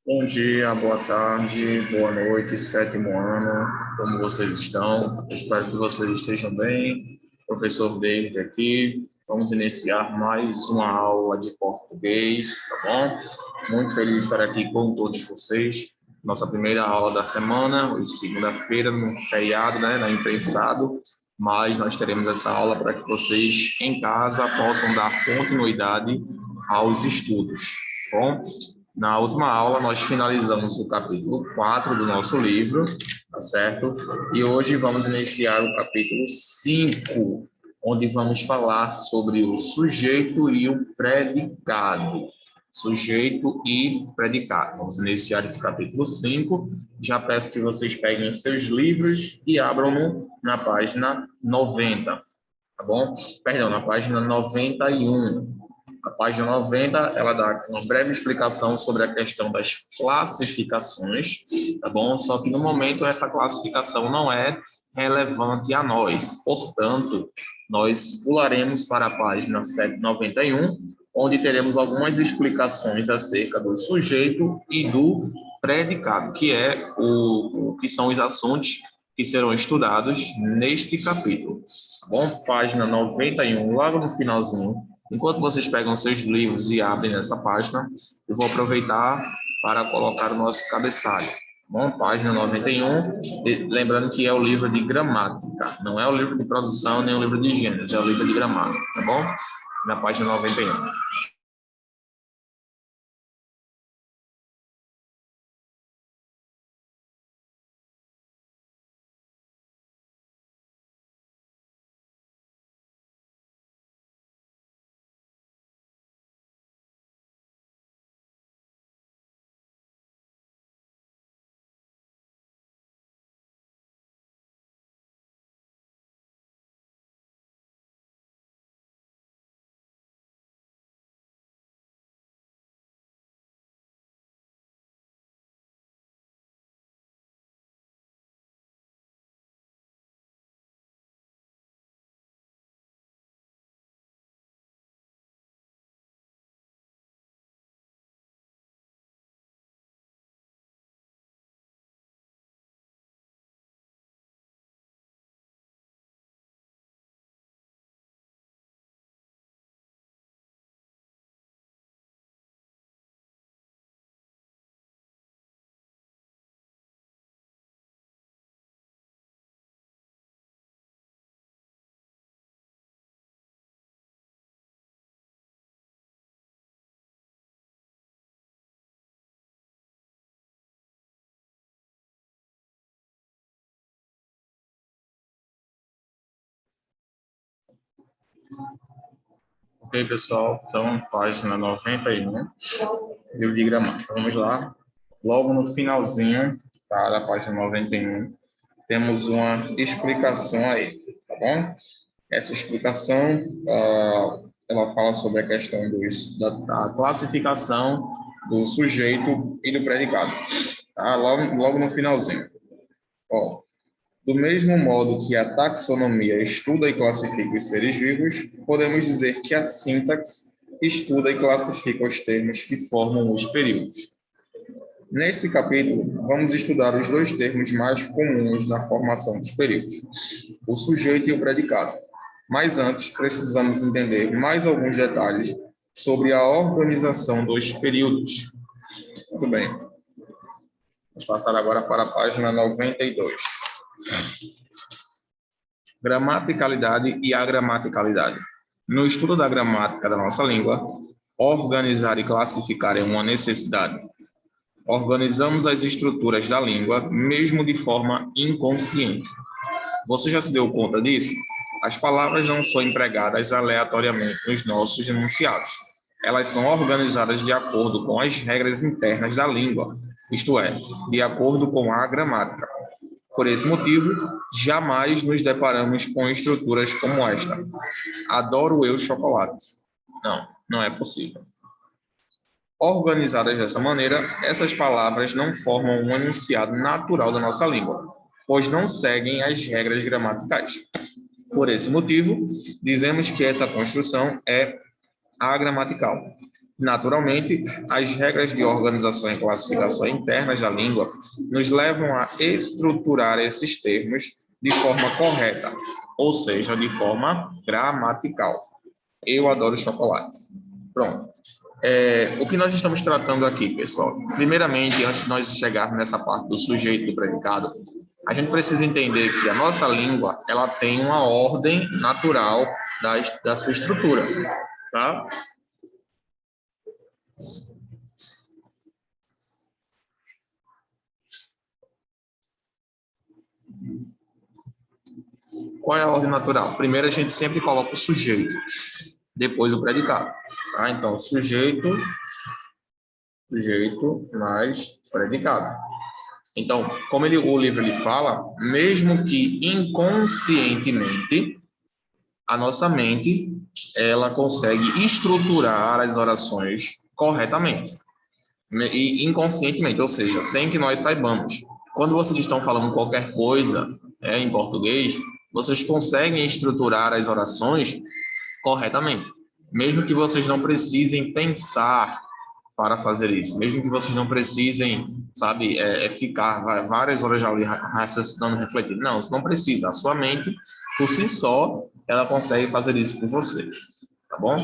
Bom dia, boa tarde, boa noite, sétimo ano, como vocês estão? Espero que vocês estejam bem. Professor David aqui. Vamos iniciar mais uma aula de português, tá bom? Muito feliz de estar aqui com todos vocês. Nossa primeira aula da semana, hoje segunda-feira, no feriado, né, na imprensado, mas nós teremos essa aula para que vocês em casa possam dar continuidade aos estudos, tá bom? Na última aula, nós finalizamos o capítulo 4 do nosso livro, tá certo? E hoje vamos iniciar o capítulo 5, onde vamos falar sobre o sujeito e o predicado. Sujeito e predicado. Vamos iniciar esse capítulo 5. Já peço que vocês peguem seus livros e abram na página 90, tá bom? Perdão, na página 91. A página 90, ela dá uma breve explicação sobre a questão das classificações, tá bom? Só que no momento essa classificação não é relevante a nós. Portanto, nós pularemos para a página 791, onde teremos algumas explicações acerca do sujeito e do predicado, que é o que são os assuntos que serão estudados neste capítulo. Tá bom? Página 91, logo no finalzinho. Enquanto vocês pegam seus livros e abrem essa página, eu vou aproveitar para colocar o nosso cabeçalho. Bom, página 91, lembrando que é o livro de gramática, não é o livro de produção, nem o livro de gêneros, é o livro de gramática, tá bom? Na página 91. Ok, pessoal, então, página 91, livro de gramática. Vamos lá. Logo no finalzinho, tá, da página 91, temos uma explicação aí, tá bom? Essa explicação, ela fala sobre a questão da classificação do sujeito e do predicado, tá? Logo no finalzinho. Ó, do mesmo modo que a taxonomia estuda e classifica os seres vivos, podemos dizer que a sintaxe estuda e classifica os termos que formam os períodos. Neste capítulo, vamos estudar os dois termos mais comuns na formação dos períodos, o sujeito e o predicado. Mas antes, precisamos entender mais alguns detalhes sobre a organização dos períodos. Muito bem. Vamos passar agora para a página 92. Gramaticalidade e agramaticalidade. No estudo da gramática da nossa língua, organizar e classificar é uma necessidade. Organizamos as estruturas da língua, mesmo de forma inconsciente. Você já se deu conta disso? As palavras não são empregadas aleatoriamente nos nossos enunciados. Elas são organizadas de acordo com as regras internas da língua, isto é, de acordo com a gramática. Por esse motivo, jamais nos deparamos com estruturas como esta. Adoro eu chocolate. Não, não é possível. Organizadas dessa maneira, essas palavras não formam um enunciado natural da nossa língua, pois não seguem as regras gramaticais. Por esse motivo, dizemos que essa construção é agramatical. Naturalmente, as regras de organização e classificação internas da língua nos levam a estruturar esses termos de forma correta, ou seja, de forma gramatical. Eu adoro chocolate. Pronto. O que nós estamos tratando aqui, pessoal? Primeiramente, antes de nós chegarmos nessa parte do sujeito e do predicado, a gente precisa entender que a nossa língua ela tem uma ordem natural da sua estrutura, tá? Qual é a ordem natural? Primeiro a gente sempre coloca o sujeito, depois o predicado. Tá? Então, sujeito mais predicado. Então, como o livro ele fala, mesmo que inconscientemente, a nossa mente ela consegue estruturar as orações corretamente e inconscientemente, ou seja, sem que nós saibamos. Quando vocês estão falando qualquer coisa em português, vocês conseguem estruturar as orações corretamente, mesmo que vocês não precisem pensar para fazer isso, mesmo que vocês não precisem, sabe, ficar várias horas ali raciocinando, refletindo. Não, você não precisa. A sua mente, por si só, ela consegue fazer isso por você, tá bom?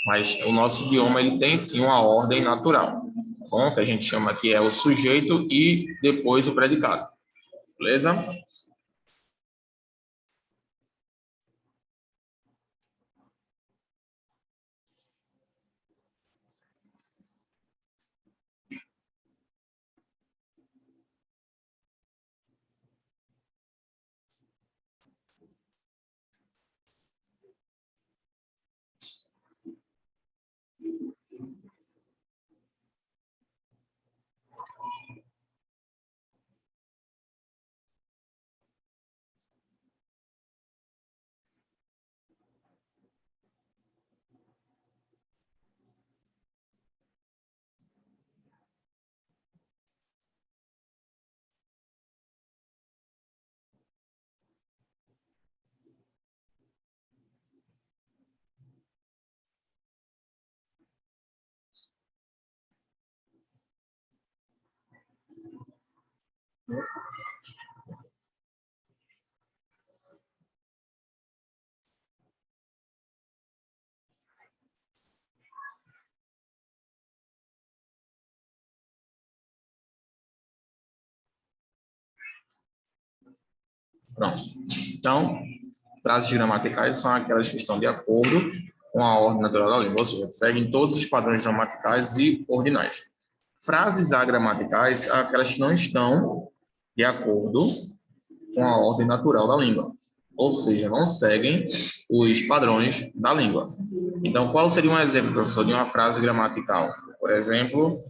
Mas o nosso idioma, ele tem sim uma ordem natural, tá bom? Que a gente chama aqui é o sujeito e depois o predicado, beleza? Pronto. Então, frases gramaticais são aquelas que estão de acordo com a ordem natural da língua, ou seja, seguem todos os padrões gramaticais e ordinais. Frases agramaticais são aquelas que não estão de acordo com a ordem natural da língua, ou seja, não seguem os padrões da língua. Então, qual seria um exemplo, professor, de uma frase gramatical? Por exemplo,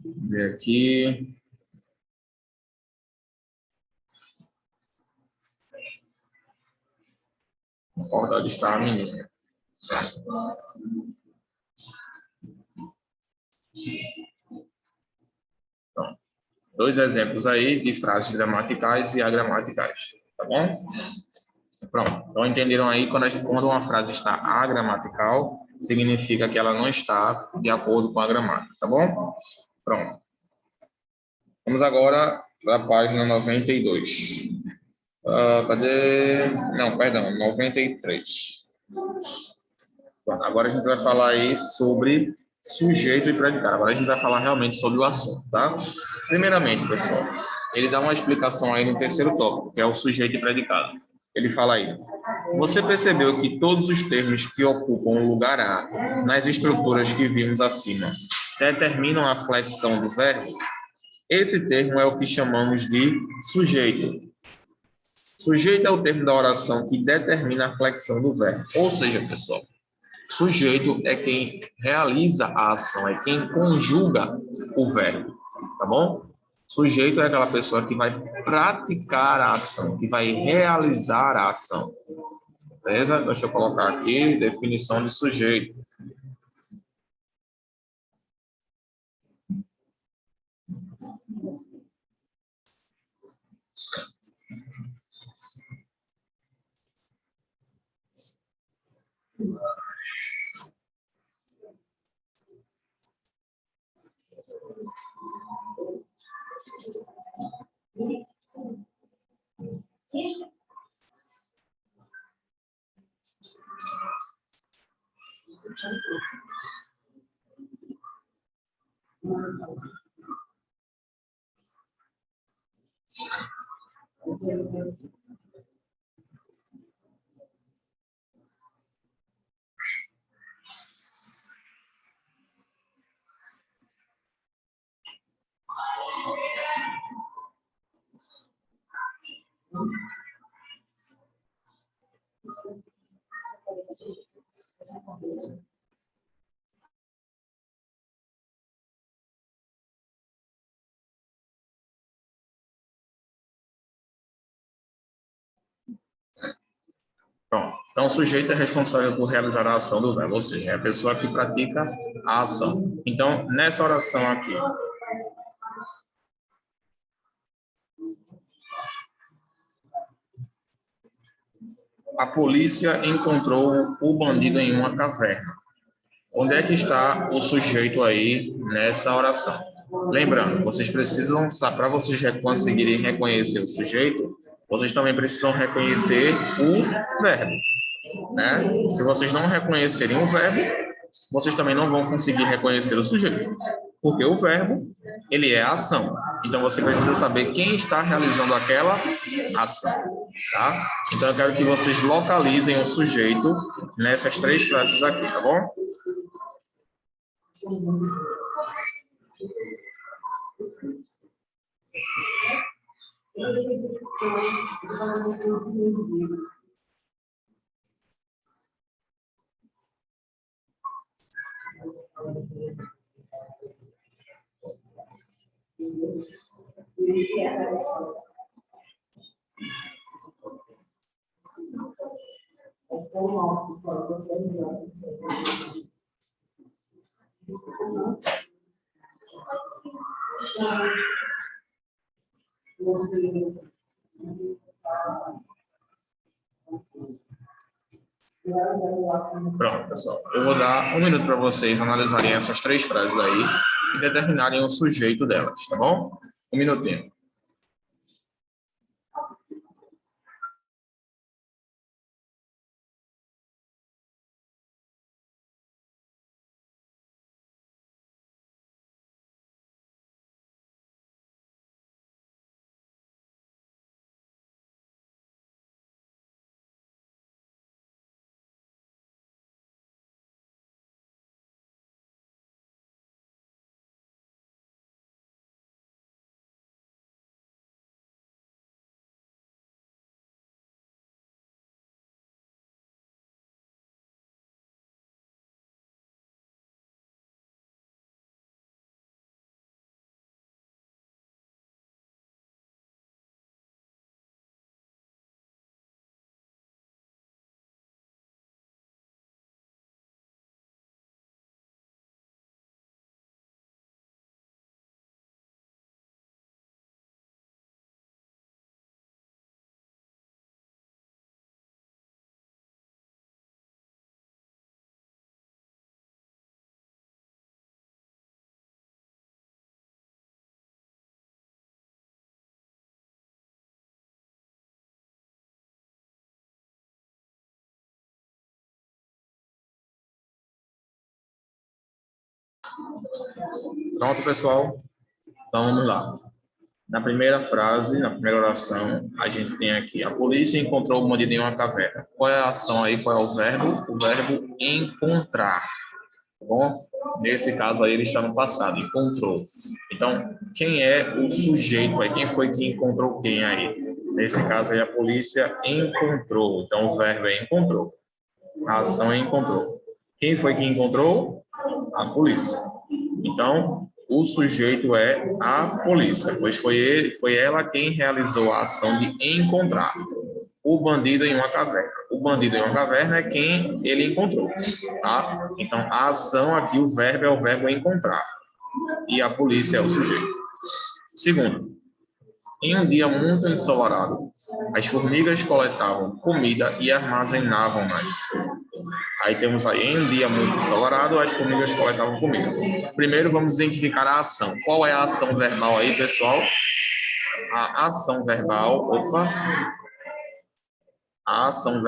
ver aqui. Onde está a menina? Então, dois exemplos aí de frases gramaticais e agramaticais, tá bom? Pronto. Então, entenderam aí quando uma frase está agramatical, significa que ela não está de acordo com a gramática, tá bom? Pronto. Vamos agora para a página 92. Cadê? Não, perdão, 93. Pronto, agora a gente vai falar aí sobre sujeito e predicado. Agora a gente vai falar realmente sobre o assunto, tá? Primeiramente, pessoal, ele dá uma explicação aí no terceiro tópico, que é o sujeito e predicado. Ele fala aí: você percebeu que todos os termos que ocupam o lugar A nas estruturas que vimos acima determinam a flexão do verbo? Esse termo é o que chamamos de sujeito. Sujeito é o termo da oração que determina a flexão do verbo. Ou seja, pessoal, sujeito é quem realiza a ação, é quem conjuga o verbo, tá bom? Sujeito é aquela pessoa que vai praticar a ação, que vai realizar a ação. Beleza? Deixa eu colocar aqui definição de sujeito. Pronto. Então, o sujeito é responsável por realizar a ação do verbo, ou seja, é a pessoa que pratica a ação. Então, nessa oração aqui, a polícia encontrou o bandido em uma caverna. Onde é que está o sujeito aí nessa oração? Lembrando, vocês precisam, para vocês conseguirem reconhecer o sujeito, vocês também precisam reconhecer o verbo, né? Se vocês não reconhecerem o verbo, vocês também não vão conseguir reconhecer o sujeito, porque o verbo, ele é a ação. Então, você precisa saber quem está realizando aquela ação, tá? Então, eu quero que vocês localizem o sujeito nessas três frases aqui, tá bom? Pronto, pessoal. Eu vou dar 1 minuto para vocês analisarem essas três frases aí e determinarem o sujeito delas, tá bom? 1 minutinho. Pronto, pessoal? Então, vamos lá. Na primeira frase, na primeira oração, a gente tem aqui: a polícia encontrou o bandido em uma caverna. Qual é a ação aí? Qual é o verbo? O verbo encontrar. Tá bom? Nesse caso aí, ele está no passado, encontrou. Então, quem é o sujeito aí? Quem foi que encontrou quem aí? Nesse caso aí, a polícia encontrou. Então, o verbo é encontrou. A ação é encontrou. Quem foi que encontrou? A polícia. Então, o sujeito é a polícia, pois foi ela quem realizou a ação de encontrar o bandido em uma caverna. O bandido em uma caverna é quem ele encontrou, tá? Então, a ação aqui, o verbo é o verbo encontrar. E a polícia é o sujeito. Segundo, em um dia muito ensolarado, as formigas coletavam comida e armazenavam-nas. Aí temos aí, em um dia muito ensolarado, as formigas coletavam comida. Primeiro vamos identificar a ação. Qual é a ação verbal aí, pessoal? A ação verbal, a ação